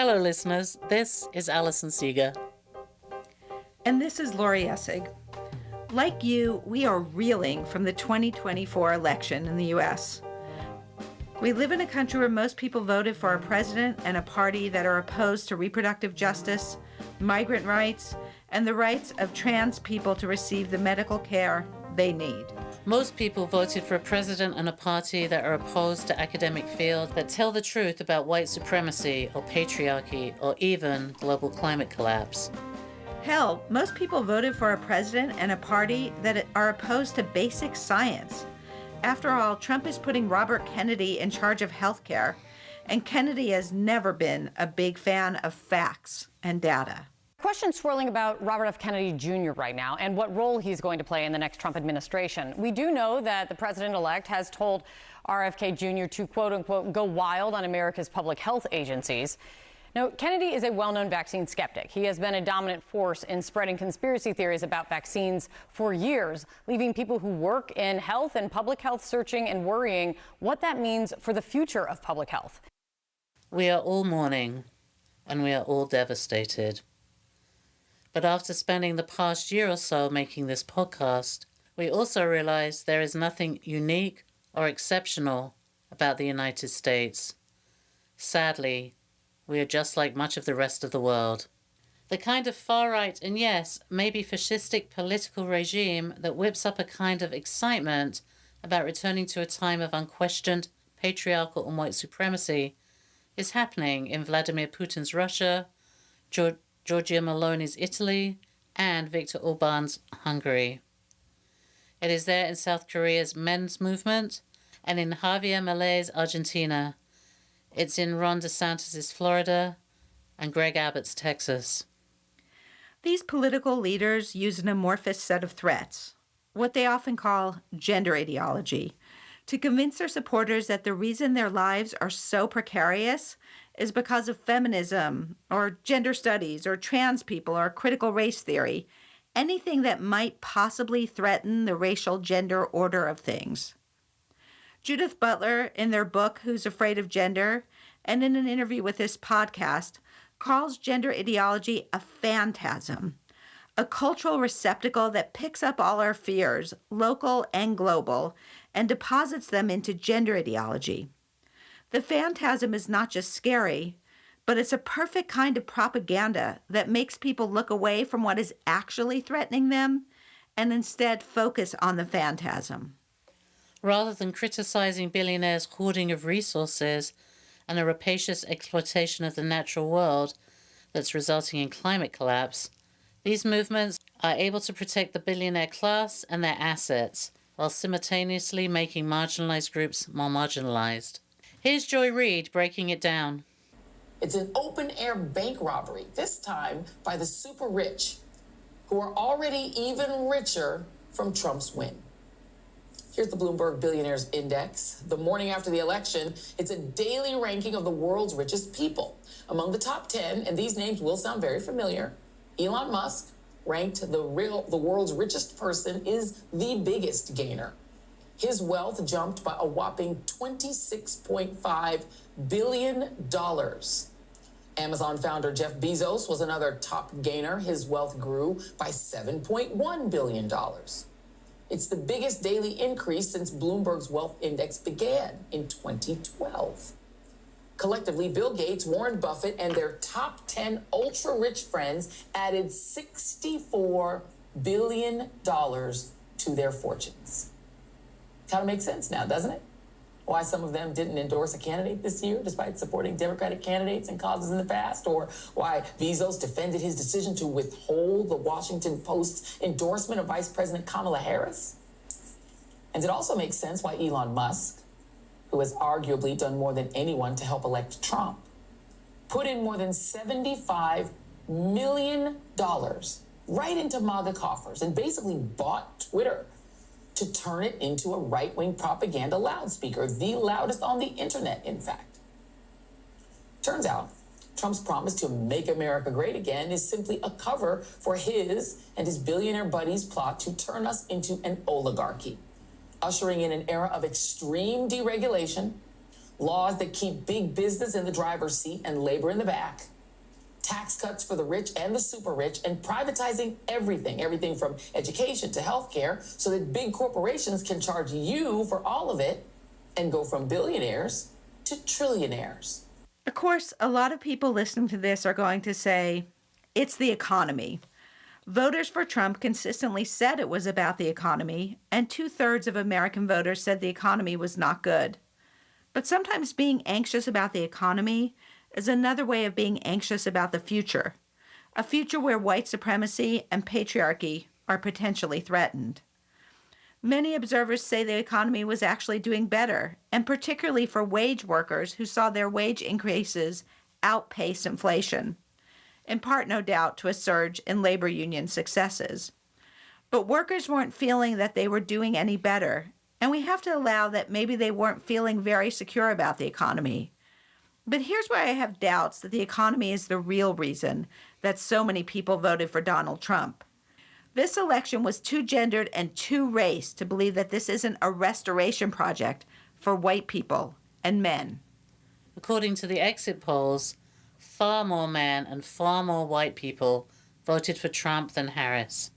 Hello, listeners. This is Alison Seeger. And this is Lori Essig. Like you, we are reeling from the 2024 election in the U.S. We live in a country where most people voted for a president and a party that are opposed to reproductive justice, migrant rights, and the rights of trans people to receive the medical care they need. Most people voted for a president and a party that are opposed to academic fields that tell the truth about white supremacy or patriarchy or even global climate collapse. Hell, most people voted for a president and a party that are opposed to basic science. After all, Trump is putting Robert Kennedy in charge of healthcare, and Kennedy has never been a big fan of facts and data. Questions swirling about Robert F. Kennedy Jr. right now and what role he's going to play in the next Trump administration. We do know that the president-elect has told RFK Jr. to, quote unquote, go wild on America's public health agencies. Now, Kennedy is a well-known vaccine skeptic. He has been a dominant force in spreading conspiracy theories about vaccines for years, leaving people who work in health and public health searching and worrying what that means for the future of public health. We are all mourning, and we are all devastated. But after spending the past year or so making this podcast, we also realize there is nothing unique or exceptional about the United States. Sadly, we are just like much of the rest of the world. The kind of far-right and yes, maybe fascistic political regime that whips up a kind of excitement about returning to a time of unquestioned patriarchal and white supremacy is happening in Vladimir Putin's Russia, Giorgia Meloni's Italy, and Viktor Orban's Hungary. It is there in South Korea's men's movement and in Javier Milei's Argentina. It's in Ron DeSantis' Florida and Greg Abbott's Texas. These political leaders use an amorphous set of threats, what they often call gender ideology, to convince their supporters that the reason their lives are so precarious is because of feminism or gender studies or trans people or critical race theory, anything that might possibly threaten the racial gender order of things. Judith Butler, in their book, Who's Afraid of Gender, and in an interview with this podcast, calls gender ideology a phantasm, a cultural receptacle that picks up all our fears, local and global, and deposits them into gender ideology. The phantasm is not just scary, but it's a perfect kind of propaganda that makes people look away from what is actually threatening them and instead focus on the phantasm. Rather than criticizing billionaires' hoarding of resources and a rapacious exploitation of the natural world that's resulting in climate collapse, these movements are able to protect the billionaire class and their assets while simultaneously making marginalized groups more marginalized. Here's Joy Reid breaking it down. It's an open-air bank robbery, this time by the super rich, who are already even richer from Trump's win. Here's the Bloomberg Billionaires Index. The morning after the election, it's a daily ranking of the world's richest people. Among the top 10, and these names will sound very familiar, Elon Musk, ranked the world's richest person, is the biggest gainer. His wealth jumped by a whopping $26.5 billion. Amazon founder Jeff Bezos was another top gainer. His wealth grew by $7.1 billion. It's the biggest daily increase since Bloomberg's Wealth Index began in 2012. Collectively, Bill Gates, Warren Buffett, and their top 10 ultra-rich friends added $64 billion to their fortunes. Kind of makes sense now, doesn't it? Why some of them didn't endorse a candidate this year despite supporting Democratic candidates and causes in the past, or why Bezos defended his decision to withhold the Washington Post's endorsement of Vice President Kamala Harris. And it also makes sense why Elon Musk, who has arguably done more than anyone to help elect Trump, put in more than $75 million right into MAGA coffers and basically bought Twitter to turn it into a right-wing propaganda loudspeaker, the loudest on the internet, in fact. Turns out, Trump's promise to make America great again is simply a cover for his and his billionaire buddies' plot to turn us into an oligarchy, ushering in an era of extreme deregulation, laws that keep big business in the driver's seat and labor in the back, tax cuts for the rich and the super rich, and privatizing everything from education to healthcare, so that big corporations can charge you for all of it and go from billionaires to trillionaires. Of course, a lot of people listening to this are going to say, it's the economy. Voters for Trump consistently said it was about the economy, and 2/3 of American voters said the economy was not good. But sometimes being anxious about the economy is another way of being anxious about the future, a future where white supremacy and patriarchy are potentially threatened. Many observers say the economy was actually doing better, and particularly for wage workers who saw their wage increases outpace inflation, in part, no doubt, to a surge in labor union successes. But workers weren't feeling that they were doing any better, and we have to allow that maybe they weren't feeling very secure about the economy. But here's where I have doubts that the economy is the real reason that so many people voted for Donald Trump. This election was too gendered and too race to believe that this isn't a restoration project for white people and men. According to the exit polls, far more men and far more white people voted for Trump than Harris.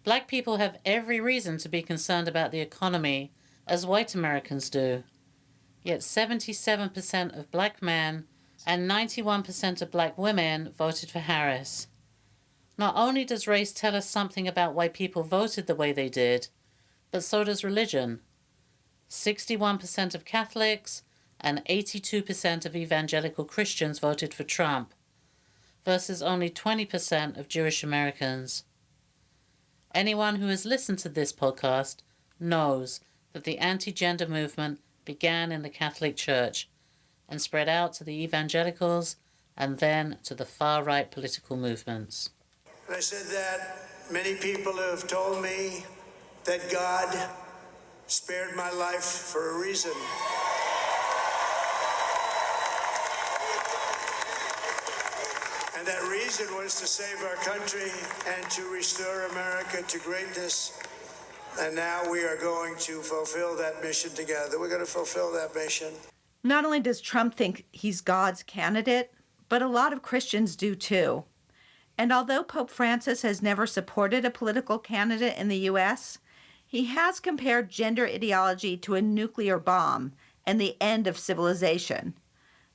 Black people have every reason to be concerned about the economy, as white Americans do. Yet 77% of black men and 91% of black women voted for Harris. Not only does race tell us something about why people voted the way they did, but so does religion. 61% of Catholics and 82% of evangelical Christians voted for Trump, versus only 20% of Jewish Americans. Anyone who has listened to this podcast knows that the anti-gender movement began in the Catholic Church and spread out to the evangelicals and then to the far-right political movements. I said that many people have told me that God spared my life for a reason. And that reason was to save our country and to restore America to greatness. And now we are going to fulfill that mission together. We're going to fulfill that mission. Not only does Trump think he's God's candidate, but a lot of Christians do too. And although Pope Francis has never supported a political candidate in the U.S., he has compared gender ideology to a nuclear bomb and the end of civilization.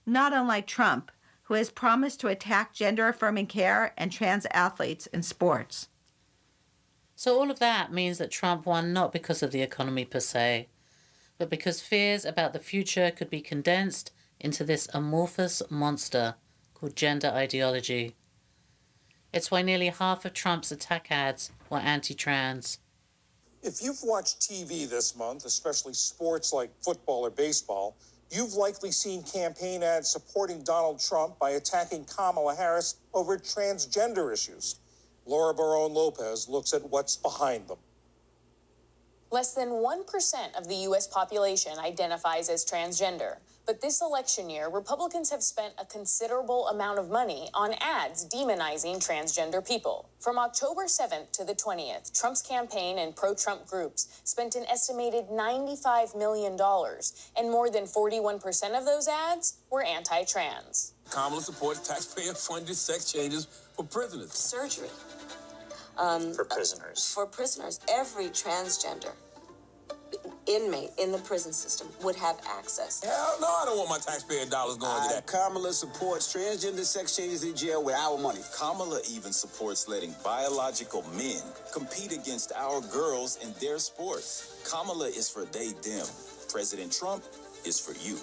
Not unlike Trump, who has promised to attack gender-affirming care and trans athletes in sports. So all of that means that Trump won not because of the economy per se, but because fears about the future could be condensed into this amorphous monster called gender ideology. It's why nearly half of Trump's attack ads were anti-trans. If you've watched TV this month, especially sports like football or baseball, you've likely seen campaign ads supporting Donald Trump by attacking Kamala Harris over transgender issues. Laura Barone-Lopez looks at what's behind them. Less than 1% of the U.S. population identifies as transgender. But this election year, Republicans have spent a considerable amount of money on ads demonizing transgender people. From October 7th to the 20th, Trump's campaign and pro-Trump groups spent an estimated $95 million, and more than 41% of those ads were anti-trans. Kamala supports taxpayer-funded sex changes for prisoners. Surgery. For prisoners. For prisoners. Every transgender inmate in the prison system would have access. Hell no, I don't want my taxpayer dollars going to that. Kamala supports transgender sex changes in jail with our money. Kamala even supports letting biological men compete against our girls in their sports. Kamala is for they, them. President Trump is for you.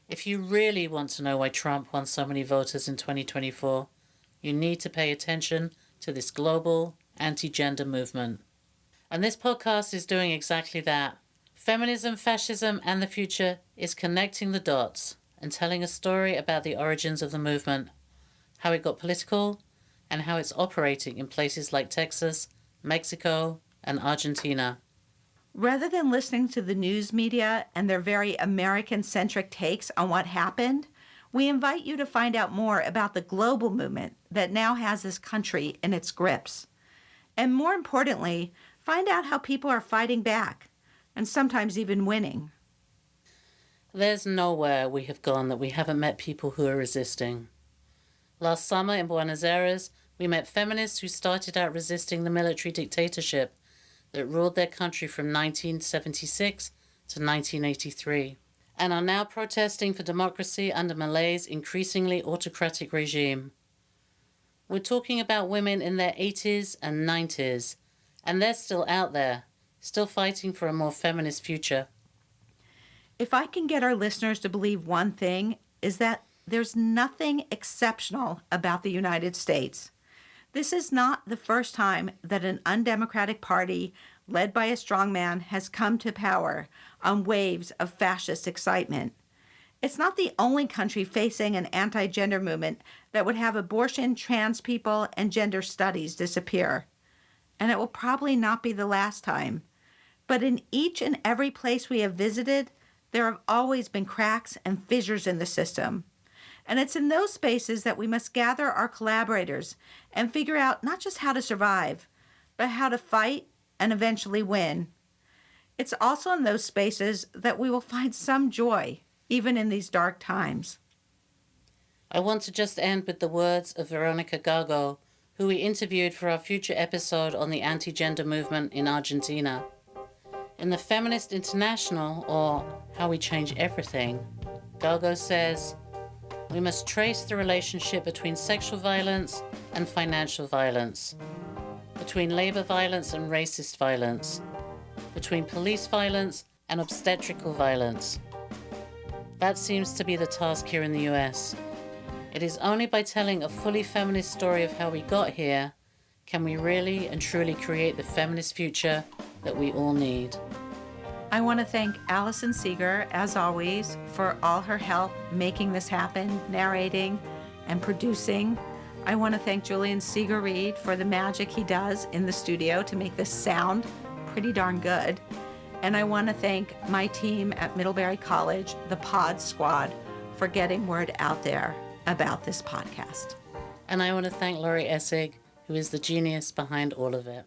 If you really want to know why Trump won so many voters in 2024, you need to pay attention to this global anti-gender movement. And this podcast is doing exactly that. Feminism, Fascism, and the Future is connecting the dots and telling a story about the origins of the movement, how it got political, and how it's operating in places like Texas, Mexico, and Argentina. Rather than listening to the news media and their very American-centric takes on what happened, we invite you to find out more about the global movement that now has this country in its grips. And more importantly, find out how people are fighting back, and sometimes even winning. There's nowhere we have gone that we haven't met people who are resisting. Last summer in Buenos Aires, we met feminists who started out resisting the military dictatorship that ruled their country from 1976 to 1983, and are now protesting for democracy under Malay's increasingly autocratic regime. We're talking about women in their 80s and 90s, and they're still out there, still fighting for a more feminist future. If I can get our listeners to believe one thing, is that there's nothing exceptional about the United States. This is not the first time that an undemocratic party led by a strongman has come to power on waves of fascist excitement. It's not the only country facing an anti-gender movement that would have abortion, trans people, and gender studies disappear. And it will probably not be the last time. But in each and every place we have visited, there have always been cracks and fissures in the system. And it's in those spaces that we must gather our collaborators and figure out not just how to survive, but how to fight and eventually win. It's also in those spaces that we will find some joy, even in these dark times. I want to just end with the words of Veronica Gago, who we interviewed for our future episode on the anti-gender movement in Argentina. In the Feminist International, or How We Change Everything, Gago says, we must trace the relationship between sexual violence and financial violence, between labor violence and racist violence, between police violence and obstetrical violence. That seems to be the task here in the US. It is only by telling a fully feminist story of how we got here can we really and truly create the feminist future that we all need. I want to thank Allison Seeger, as always, for all her help making this happen, narrating and producing. I want to thank Julian Seeger-Reed for the magic he does in the studio to make this sound pretty darn good. And I want to thank my team at Middlebury College, the Pod Squad, for getting word out there about this podcast. And I want to thank Laurie Essig, who is the genius behind all of it.